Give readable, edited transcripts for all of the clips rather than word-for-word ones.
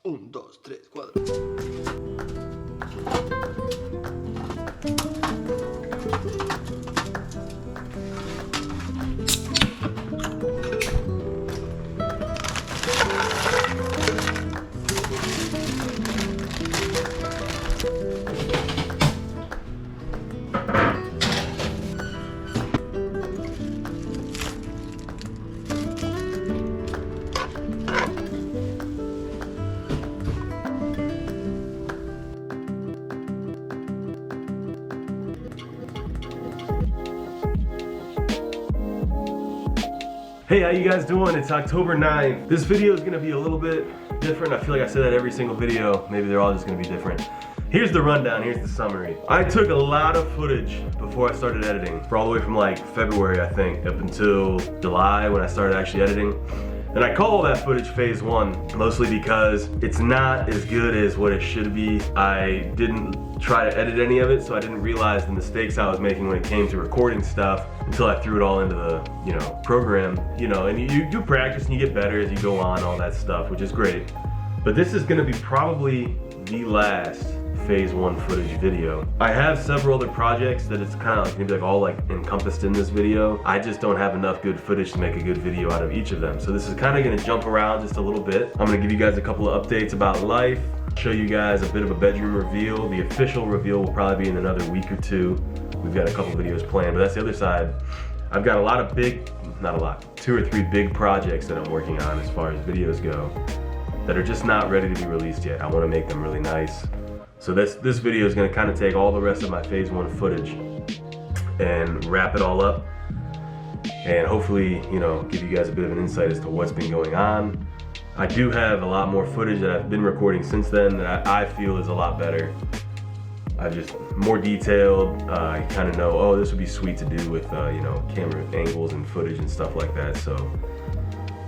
1, 2, 3, 4. Hey, how you guys doing? It's October 9th. This video is gonna be a little bit different. I feel like I say that every single video. Maybe they're all just gonna be different. Here's the rundown, here's the summary. I took a lot of footage before I started editing, for all the way from like February, I think, up until July when I started actually editing. And I call that footage phase 1, mostly because it's not as good as what it should be. I didn't try to edit any of it, so I didn't realize the mistakes I was making when it came to recording stuff until I threw it all into the, program, and you do practice and you get better as you go on, all that stuff, which is great. But this is gonna be probably the last phase 1 footage video. I have several other projects that it's kind of like maybe all encompassed in this video. I just don't have enough good footage to make a good video out of each of them. So this is kind of gonna jump around just a little bit. I'm gonna give you guys a couple of updates about life, show you guys a bit of a bedroom reveal. The official reveal will probably be in another week or two. We've got a couple videos planned, but that's the other side. I've got a lot of not a lot, 2 or 3 big projects that I'm working on as far as videos go that are just not ready to be released yet. I wanna make them really nice. So this video is gonna kind of take all the rest of my phase 1 footage and wrap it all up and hopefully, give you guys a bit of an insight as to what's been going on. I do have a lot more footage that I've been recording since then that I feel is a lot better. I just more detailed. I kind of know, oh, this would be sweet to do with camera angles and footage and stuff like that. So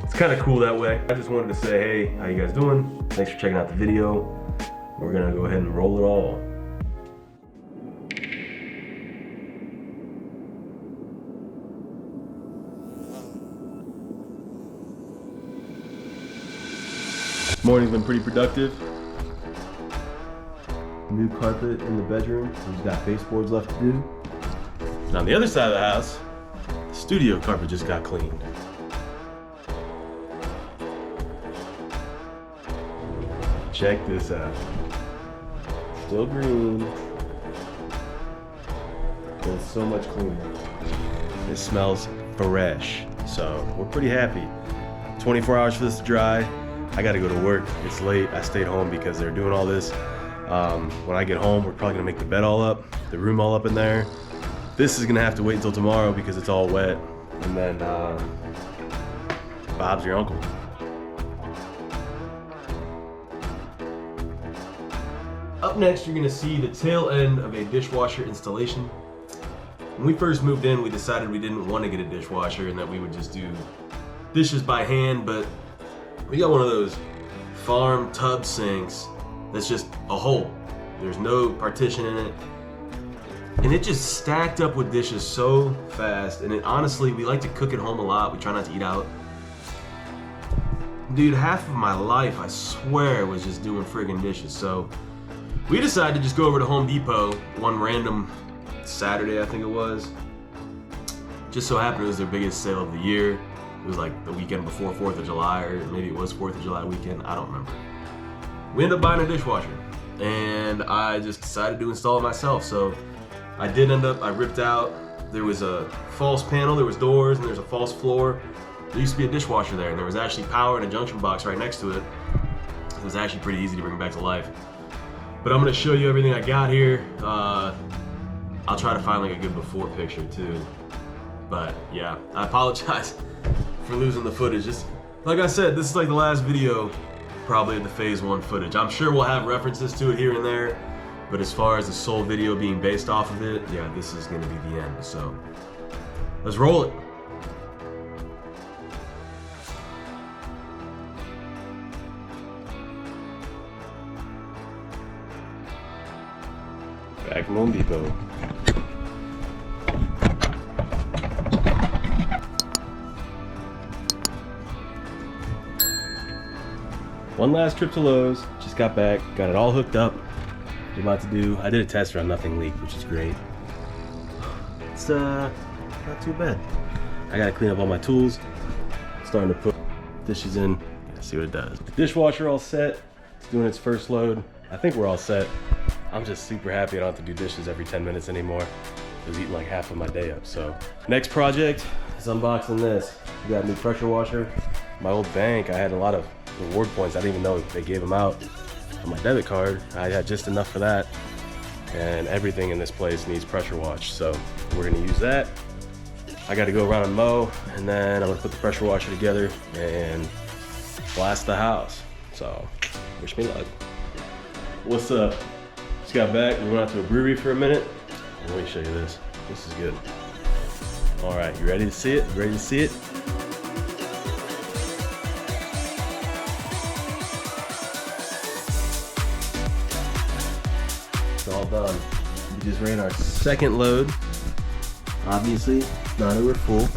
it's kind of cool that way. I just wanted to say, hey, how you guys doing? Thanks for checking out the video. We're gonna go ahead and roll it all. Morning's been pretty productive. New carpet in the bedroom. We've got baseboards left to do. And on the other side of the house, the studio carpet just got cleaned. Check this out. Still green. But it's so much cleaner. It smells fresh. So we're pretty happy. 24 hours for this to dry. I gotta go to work. It's late. I stayed home because they're doing all this. When I get home, we're probably gonna make the bed all up, the room all up in there. This is gonna have to wait until tomorrow because it's all wet. And then Bob's your uncle. Up next, you're gonna see the tail end of a dishwasher installation. When we first moved in, we decided we didn't want to get a dishwasher and that we would just do dishes by hand, but we got one of those farm tub sinks that's just a hole. There's no partition in it. And it just stacked up with dishes so fast. And honestly, we like to cook at home a lot. We try not to eat out. Dude, half of my life, I swear, was just doing friggin' dishes. So we decided to just go over to Home Depot one random Saturday, I think it was. Just so happened it was their biggest sale of the year. It was like the weekend before 4th of July, or maybe it was 4th of July weekend, I don't remember. We ended up buying a dishwasher, and I just decided to install it myself. So I ripped out, there was a false panel, there was doors, and there's a false floor. There used to be a dishwasher there, and there was actually power and a junction box right next to it. It was actually pretty easy to bring back to life. But I'm gonna show you everything I got here. I'll try to find like a good before picture too. But yeah, I apologize for losing the footage. Just like I said, this is like the last video probably of the phase 1 footage. I'm sure we'll have references to it here and there, but as far as the sole video being based off of it, yeah, this is gonna be the end. So let's roll it. Back from Home Depot. One last trip to Lowe's, just got back, got it all hooked up. About to do, I did a test run, nothing leaked, which is great. It's not too bad. I gotta clean up all my tools. Starting to put dishes in, see what it does. Dishwasher all set, it's doing its first load. I think we're all set. I'm just super happy I don't have to do dishes every 10 minutes anymore. I was eating like half of my day up, so. Next project is unboxing this. We got a new pressure washer. My old bank, I had a lot of reward points. I didn't even know they gave them out on my debit card. I had just enough for that. And everything in this place needs pressure washed, so we're gonna use that. I gotta go around and mow, and then I'm gonna put the pressure washer together and blast the house. So, wish me luck. What's up? Just got back, we went out to a brewery for a minute. Let me show you this. This is good. All right, you ready to see it? You ready to see it? It's all done. We just ran our second load. Obviously, not over full,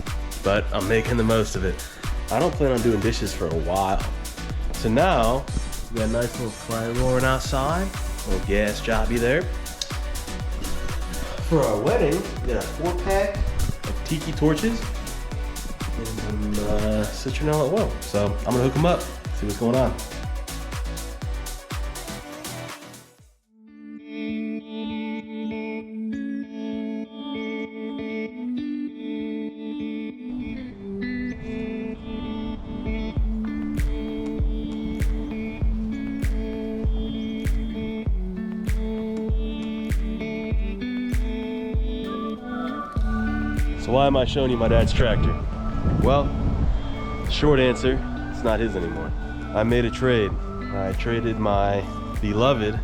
but I'm making the most of it. I don't plan on doing dishes for a while. So now, we got a nice little fire roaring outside. A little gas jobby there. For our wedding, we got a 4-pack of tiki torches and some citronella oil. So I'm gonna hook them up, see what's going on. So why am I showing you my dad's tractor? Well, short answer, it's not his anymore. I made a trade. I traded my beloved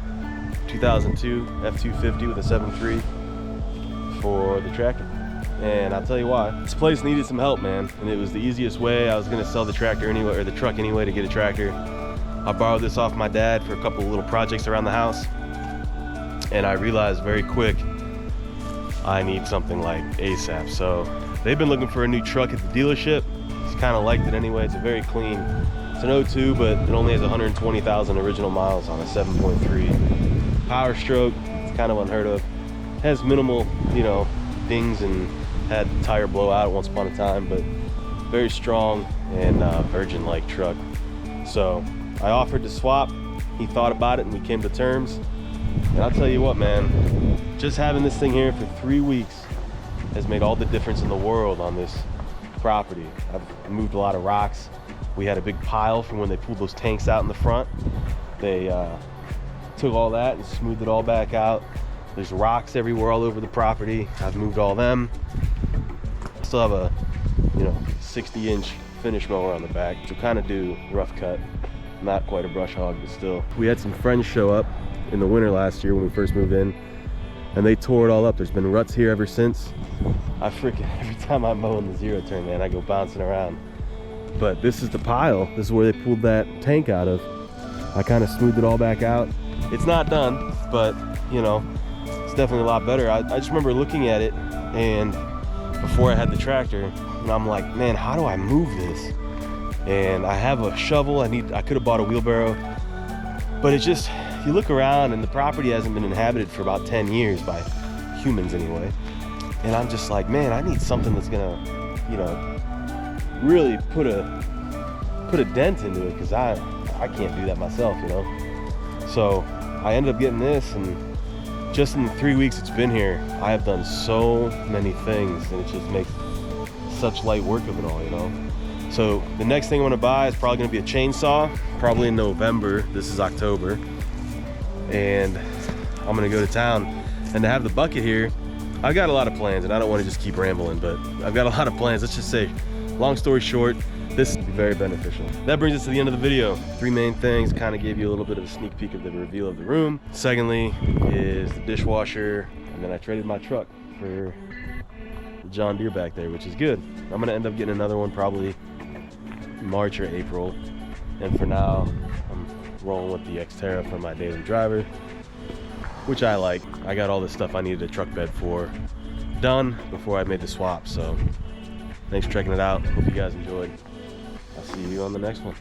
2002 F-250 with a 7.3 for the tractor. And I'll tell you why. This place needed some help, man. And it was the easiest way. I was gonna sell the tractor anyway, or the truck anyway, to get a tractor. I borrowed this off my dad for a couple of little projects around the house. And I realized very quick, I need something like ASAP. So they've been looking for a new truck at the dealership. He's kind of liked it anyway. It's a very clean, it's an 02, but it only has 120,000 original miles on a 7.3. Power stroke, it's kind of unheard of. Has minimal, you know, dings and had tire blowout once upon a time, but very strong and Virgin-like truck. So I offered to swap. He thought about it and we came to terms. And I'll tell you what, man, just having this thing here for 3 weeks has made all the difference in the world on this property. I've moved a lot of rocks. We had a big pile from when they pulled those tanks out in the front. They took all that and smoothed it all back out. There's rocks everywhere all over the property. I've moved all them. Still have a, 60-inch finish mower on the back, which will kind of do rough cut. Not quite a brush hog, but still. We had some friends show up in the winter last year when we first moved in, and they tore it all up. There's been ruts here ever since. I freaking, every time I mow in the zero turn, man, I go bouncing around. But this is the pile. This is where they pulled that tank out of. I kind of smoothed it all back out. It's not done, but it's definitely a lot better. I just remember looking at it, and before I had the tractor, and I'm like, man, how do I move this? And I have a shovel. I could have bought a wheelbarrow, but it's just, you look around and the property hasn't been inhabited for about 10 years by humans anyway. And I'm just like, man, I need something that's gonna, really put a dent into it, because I can't do that myself, So I ended up getting this, and just in the 3 weeks it's been here, I have done so many things, and it just makes such light work of it all, So the next thing I'm gonna buy is probably gonna be a chainsaw, probably in November. This is October. And I'm gonna go to town. And to have the bucket here, I've got a lot of plans, and I don't wanna just keep rambling, but I've got a lot of plans. Let's just say, long story short, this will be very beneficial. That brings us to the end of the video. 3 main things, kind of gave you a little bit of a sneak peek of the reveal of the room. Secondly is the dishwasher, and then I traded my truck for the John Deere back there, which is good. I'm gonna end up getting another one probably March or April. And for now, I'm rolling with the Xterra for my daily driver, which I like. I got all the stuff I needed a truck bed for done before I made the swap. So thanks for checking it out. Hope you guys enjoyed. I'll see you on the next one.